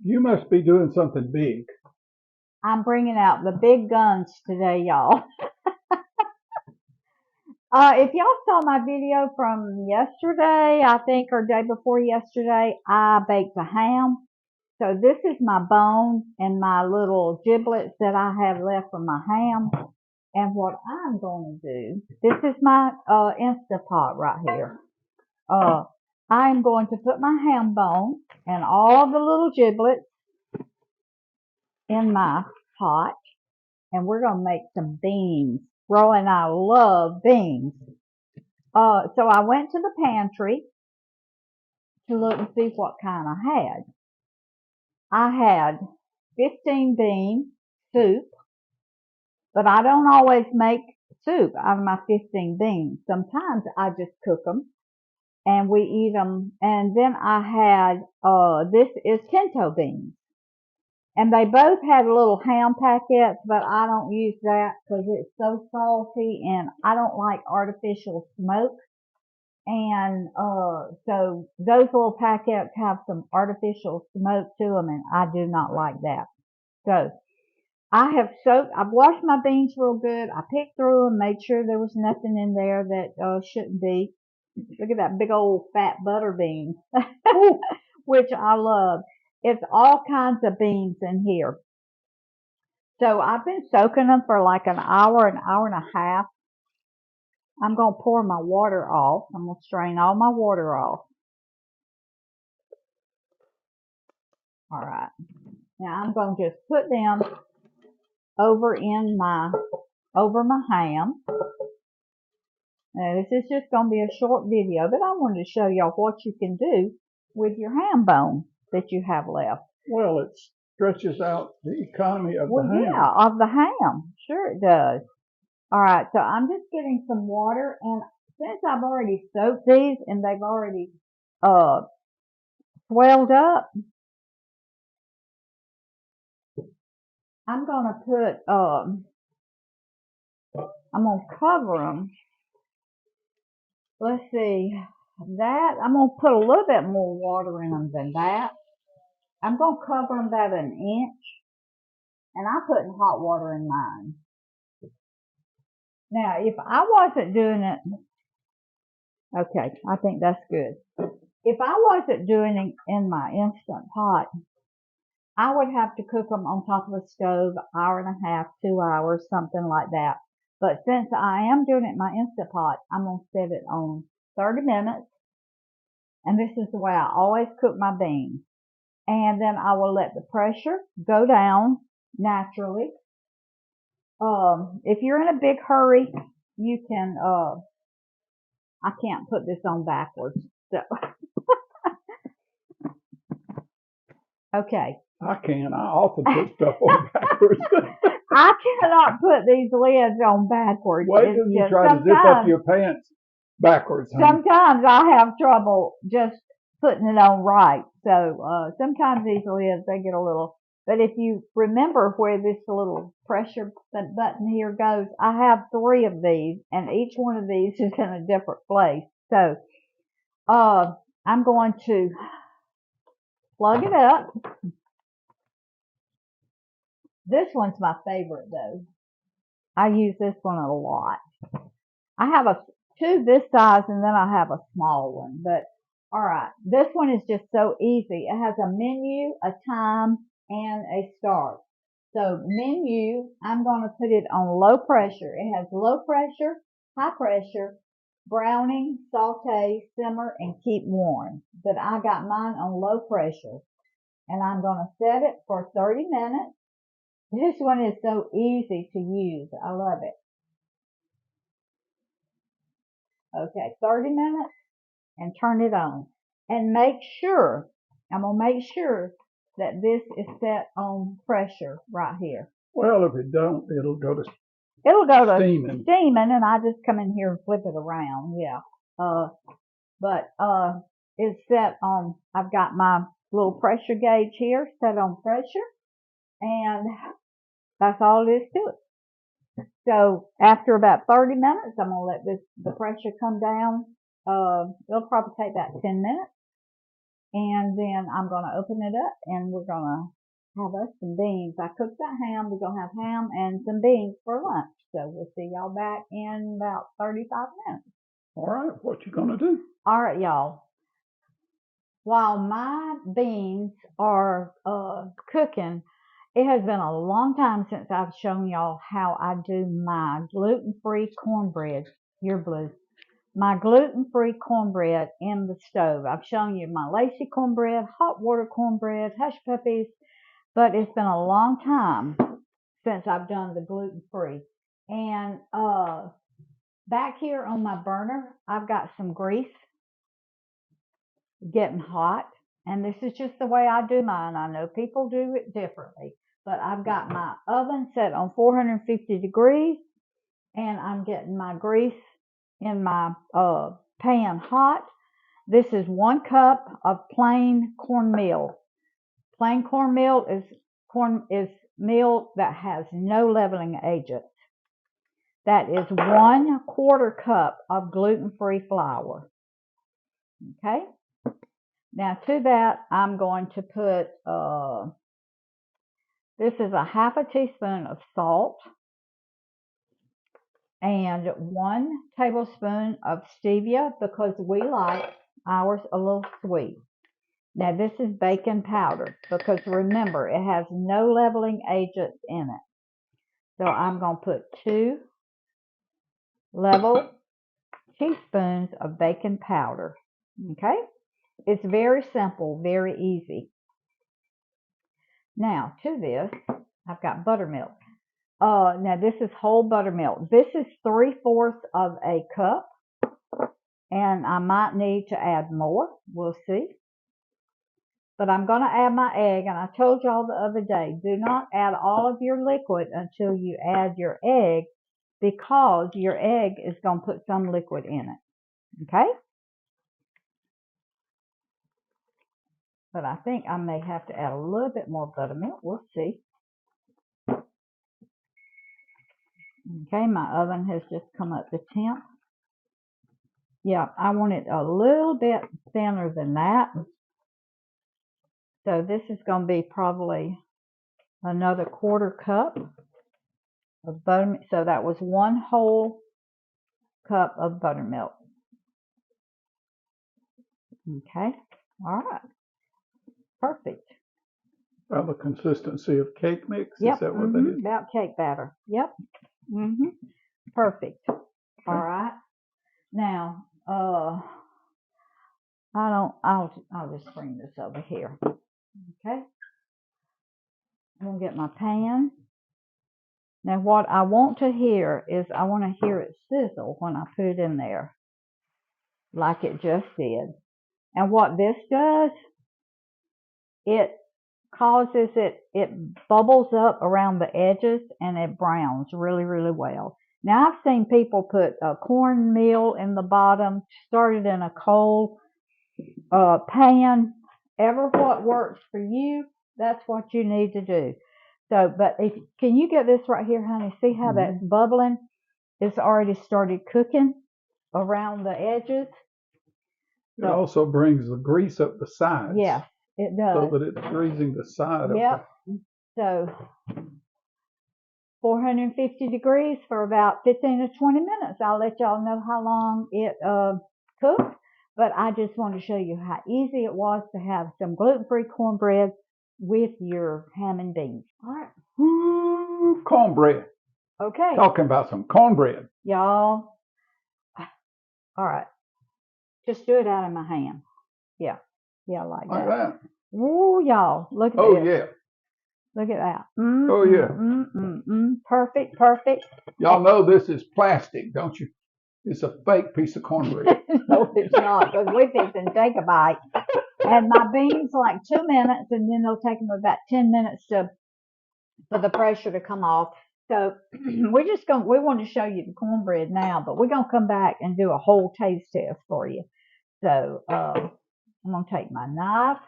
You must be doing something big. I'm bringing out the big guns today, y'all. If y'all saw my video from yesterday, I think, or day before yesterday, I baked a ham. So this is my bone and my little giblets that I have left from my ham. And what I'm going to do, this is my Instapot right here. I'm going to put my ham bone and all the little giblets in my pot. And we're going to make some beans. Roy and I love beans. So I went to the pantry to look and see what kind I had. I had 15 bean soup, but I don't always make soup out of my 15 beans. Sometimes I just cook them and we eat them. And then I had, this is pinto beans. And they both had little ham packets, but I don't use that because it's so salty and I don't like artificial smoke. And so those little packets have some artificial smoke to them, and I do not like that. So I've washed my beans real good. I picked through them, made sure there was nothing in there that shouldn't be. Look at that big old fat butter bean, which I love. It's all kinds of beans in here. So I've been soaking them for like an hour and a half. I'm going to pour my water off. I'm going to strain all my water off. All right. Now I'm going to just put them over my ham. Now this is just going to be a short video, but I wanted to show y'all what you can do with your ham bone that you have left. Well, it stretches out the economy of the ham. Yeah, of the ham. Sure it does. All right, so I'm just getting some water, and since I've already soaked these and they've already swelled up, I'm gonna cover them. Let's see, that I'm gonna put a little bit more water in them than that. I'm gonna cover them about an inch, and I'm putting hot water in mine. Now, if I wasn't doing it, okay, I think that's good. If I wasn't doing it in my Instant Pot, I would have to cook them on top of the stove, hour and a half, 2 hours, something like that. But since I am doing it in my Instant Pot, I'm going to set it on 30 minutes. And this is the way I always cook my beans. And then I will let the pressure go down naturally. If you're in a big hurry, you can, I can't put this on backwards. So, okay. I can. I often put stuff on backwards. I cannot put these lids on backwards. Why don't you try to zip up your pants backwards? Honey? Sometimes I have trouble just putting it on right. So sometimes these lids, they get a little, but if you remember where this little pressure button here goes, I have 3 of these, and each one of these is in a different place. So I'm going to plug it up. This one's my favorite though. I use this one a lot. I have two this size, and then I have a small one. But all right, this one is just so easy. It has a menu, a time, and a start. So menu, I'm going to put it on low pressure. It has low pressure, high pressure, browning, saute, simmer, and keep warm. But I got mine on low pressure. And I'm going to set it for 30 minutes. This one is so easy to use. I love it. Okay, 30 minutes and turn it on. And I'm going to make sure that this is set on pressure right here. Well, if it don't, it'll go to steaming, and I just come in here and flip it around. Yeah. But it's set on, I've got my little pressure gauge here set on pressure, and that's all it is to it. So after about 30 minutes, I'm going to let the pressure come down. It'll probably take about 10 minutes. and then I'm going to open it up and we're going to have us some beans. I cooked that ham. We're going to have ham and some beans for lunch. So we'll see y'all back in about 35 minutes. All right, what you gonna do? All right, y'all. While my beans are cooking, it has been a long time since I've shown y'all how I do my gluten-free cornbread. You're blue. My gluten-free cornbread in the stove. I've shown you my lacy cornbread, hot water cornbread, hush puppies, but it's been a long time since I've done the gluten-free. And back here on my burner, I've got some grease getting hot, and this is just the way I do mine. I know people do it differently, but I've got my oven set on 450 degrees, and I'm getting my grease in my pan hot. This is 1 cup of plain cornmeal. Plain cornmeal is meal that has no leavening agent. That is 1/4 cup of gluten-free flour. Okay. Now to that, I'm going to put, this is a 1/2 teaspoon of salt and 1 tablespoon of stevia because we like ours a little sweet. Now this is baking powder because remember, it has no leavening agents in it. So I'm going to put 2 level teaspoons of baking powder. Okay? It's very simple, very easy. Now, to this, I've got buttermilk. Now, this is whole buttermilk. This is 3/4 of a cup, and I might need to add more. We'll see. But I'm going to add my egg, and I told y'all the other day, do not add all of your liquid until you add your egg because your egg is going to put some liquid in it. Okay? But I think I may have to add a little bit more buttermilk. We'll see. Okay, my oven has just come up to temp. Yeah, I want it a little bit thinner than that. So this is going to be probably another 1/4 cup of buttermilk. So that was 1 whole cup of buttermilk. Okay, all right, perfect. About the consistency of cake mix? Yep, Is that what that is? about cake batter. Yep, perfect. Okay. All right. Now, I'll just bring this over here. Okay. I'm gonna get my pan. Now, what I want to hear is I want to hear it sizzle when I put it in there, like it just did. And what this does, it causes it bubbles up around the edges and it browns really, really well. Now, I've seen people put cornmeal in the bottom, start it in a cold pan. Ever what works for you, that's what you need to do. So, but can you get this right here, honey? See how that's bubbling? It's already started cooking around the edges. It also brings the grease up the sides. Yes, it does. So that it's greasing the side of Yep. So 450 degrees for about 15 to 20 minutes. I'll let y'all know how long it cooked. But I just want to show you how easy it was to have some gluten-free cornbread with your ham and beans. All right. Ooh, cornbread. Okay. Talking about some cornbread. Y'all. All right. Just do it out of my hand. Yeah. Yeah, like that. Ooh, y'all. Look at this. Oh, yeah. Look at that. Oh, yeah. Perfect, perfect. Y'all know this is plastic, don't you? It's a fake piece of cornbread. No, it's not, because we fix and take a bite. And my beans like 2 minutes, and then it'll take them about 10 minutes for the pressure to come off. So we want to show you the cornbread now, but we're gonna come back and do a whole taste test for you. So I'm gonna take my knife.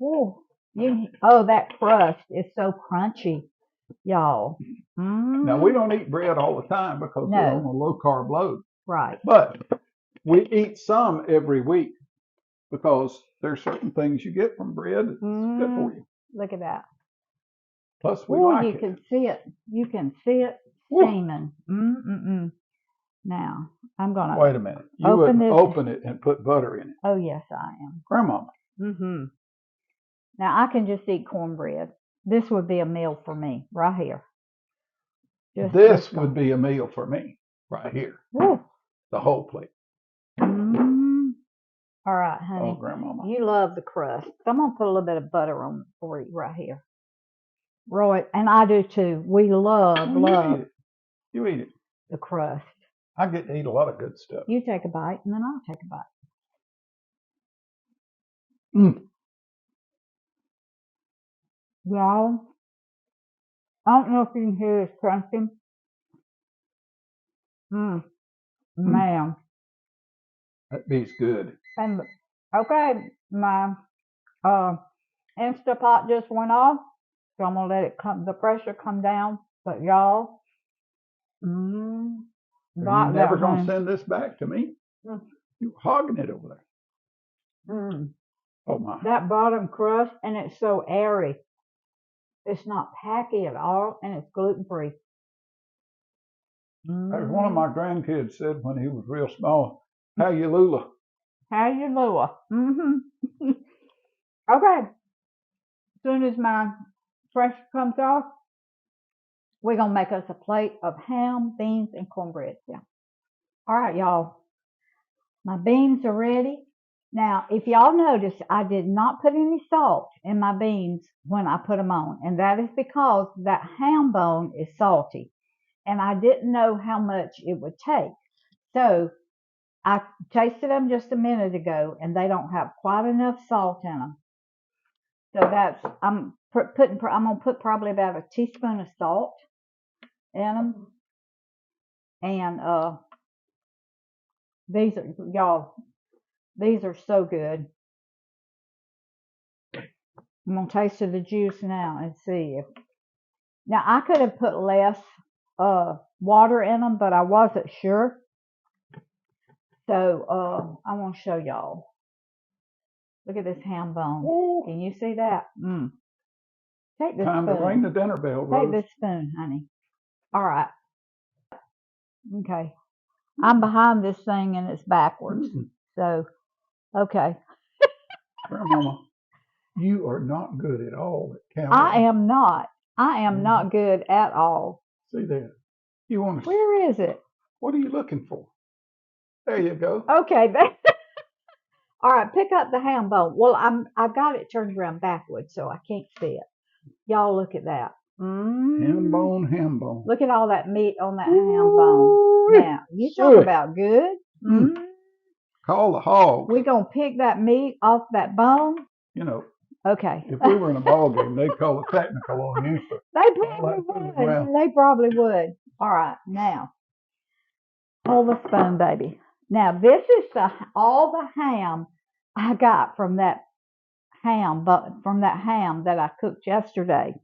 Ooh, that crust is so crunchy, y'all. Now we don't eat bread all the time because we're on a low carb load. Right. But we eat some every week. because there's certain things you get from bread that's good for you. Look at that. Plus, we Oh, like you it. can see it. You can see it steaming. Now, I'm going to Wait a minute. You open wouldn't this. open it and put butter in it. Oh, yes, I am. Grandma. Now, I can just eat cornbread. This would be a meal for me right here. This would be a meal for me right here. Woo. The whole plate. All right, honey. Oh, Grandmama. You love the crust. So I'm going to put a little bit of butter on for you right here. Roy, and I do too. We love You eat it. The crust. I get to eat a lot of good stuff. You take a bite, and then I'll take a bite. Y'all, I don't know if you can hear this crunching. Man. That beef's good. And okay, my Instapot just went off, so I'm gonna let it the pressure come down. But y'all, You're never gonna send this back to me. You're hogging it over there. Oh my! That bottom crust, and it's so airy. It's not tacky at all, and it's gluten-free. As one of my grandkids said when he was real small, "How you Lula?" How you Lula? Okay. As soon as my pressure comes off, we're gonna make us a plate of ham, beans, and cornbread. Yeah. All right, y'all. My beans are ready. Now, if y'all notice, I did not put any salt in my beans when I put them on, and that is because that ham bone is salty, and I didn't know how much it would take. So I tasted them just a minute ago, and they don't have quite enough salt in them. So I'm gonna put probably about a teaspoon of salt in them, and these are y'all. These are so good. I'm gonna taste of the juice now and see if. Now I could have put less water in them, but I wasn't sure. So I want to show y'all. Look at this ham bone. Ooh. Can you see that? Take this Time spoon. to ring the dinner bell, Rose. Take this spoon, honey. All right. Okay. I'm behind this thing and it's backwards. So, okay. Grandmama, you are not good at all at counting. I am not. I am not good at all. See there. You want to? Where is it? What are you looking for? There you go. Okay. All right. Pick up the ham bone. Well, I got it turned around backwards, so I can't see it. Y'all look at that. Ham bone, ham bone. Look at all that meat on that ham bone. Now, you talk about good. Call the hog. We're going to pick that meat off that bone. You know. Okay. If we were in a ball game, they'd call a technical on you. They probably would. They probably would. All right. Now, hold the spoon, baby. Now, this is all the ham I got from that ham that I cooked yesterday.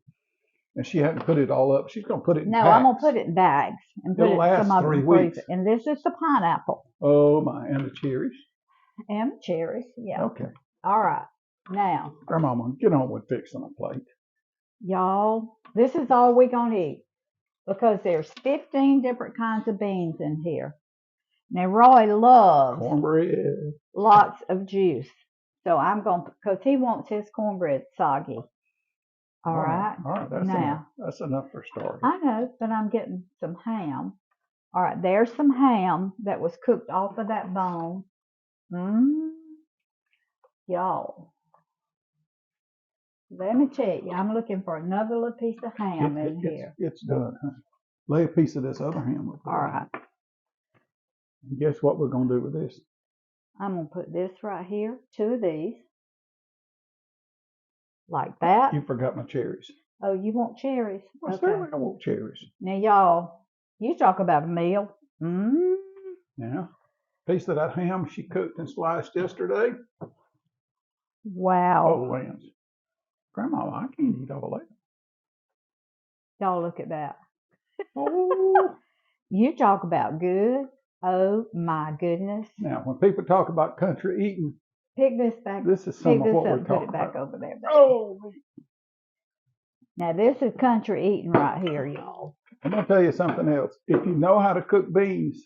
And she hadn't put it all up. She's going to put it in packs. I'm going to put it in bags and put last some of 3 it in weeks. freezer. And this is the pineapple. Oh my! And the cherries. And the cherries. Yeah. Okay. All right. Now, Grandmama, get on with fixing a plate. Y'all, this is all we're going to eat because there's 15 different kinds of beans in here. Now, Roy loves cornbread. Lots of juice. So I'm going to, because he wants his cornbread soggy. All right. All right. That's enough. That's enough for starters. I know, but I'm getting some ham. All right. There's some ham that was cooked off of that bone. Y'all. Let me tell you, I'm looking for another little piece of ham in here. It's done, huh? Lay a piece of this other ham up there. All right. And guess what we're going to do with this? I'm going to put this right here, 2 of these. Like that. You forgot my cherries. Oh, you want cherries? I certainly don't want cherries. Now, y'all, you talk about a meal. Yeah. Piece of that ham she cooked and sliced yesterday. Wow. Oh, Lance. Grandma, I can't eat all that. Y'all look at that. Oh. You talk about good. Oh, my goodness. Now, when people talk about country eating, Pick this back. This is Pick some of this what up we're and put talking it back about. over there. Baby. Oh, Now this is country eating right here, y'all. I'm going to tell you something else. If you know how to cook beans,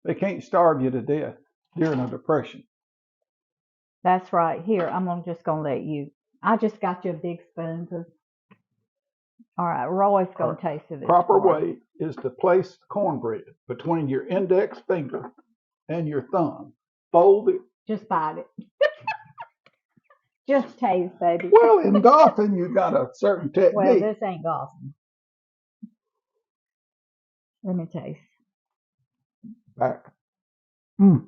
they can't starve you to death during a depression. That's right. Here, I'm just going to let you. I just got you a big spoon. All right, Roy's going to taste of this. Proper way is to place cornbread between your index finger and your thumb. Fold it. Just bite it. Just taste, baby. Well, in golfing, you got a certain technique. Well, this ain't golfing. Let me taste. Back. Mm.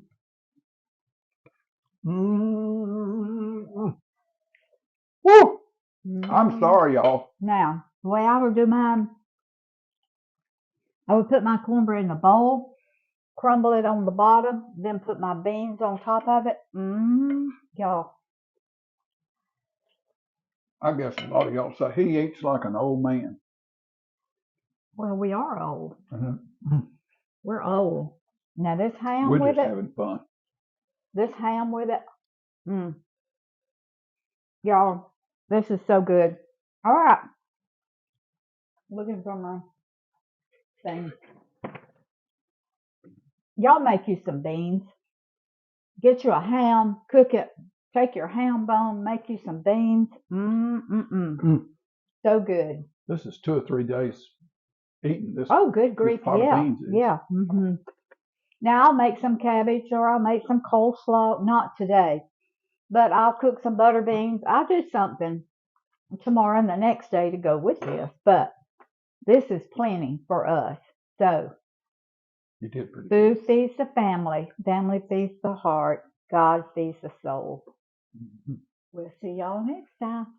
Mm. Woo! I'm sorry, y'all. Now, the way I would do mine, I would put my cornbread in a bowl, crumble it on the bottom, then put my beans on top of it. Y'all. I guess a lot of y'all say he eats like an old man. Well, we are old. Mm-hmm. We're old. Now this ham We're with just it. having fun. This ham with it. Y'all, this is so good. All right. Looking for my thing. Y'all make you some beans. Get you a ham, cook it. Take your ham bone, make you some beans. So good. This is 2 or 3 days eating this. Oh, good grief. Pot of beans is. Yeah. Now I'll make some cabbage or I'll make some coleslaw. Not today, but I'll cook some butter beans. I'll do something tomorrow and the next day to go with this. But this is plenty for us. So You did pretty food good. feeds the family. Family feeds the heart. God feeds the soul. We'll see y'all next time.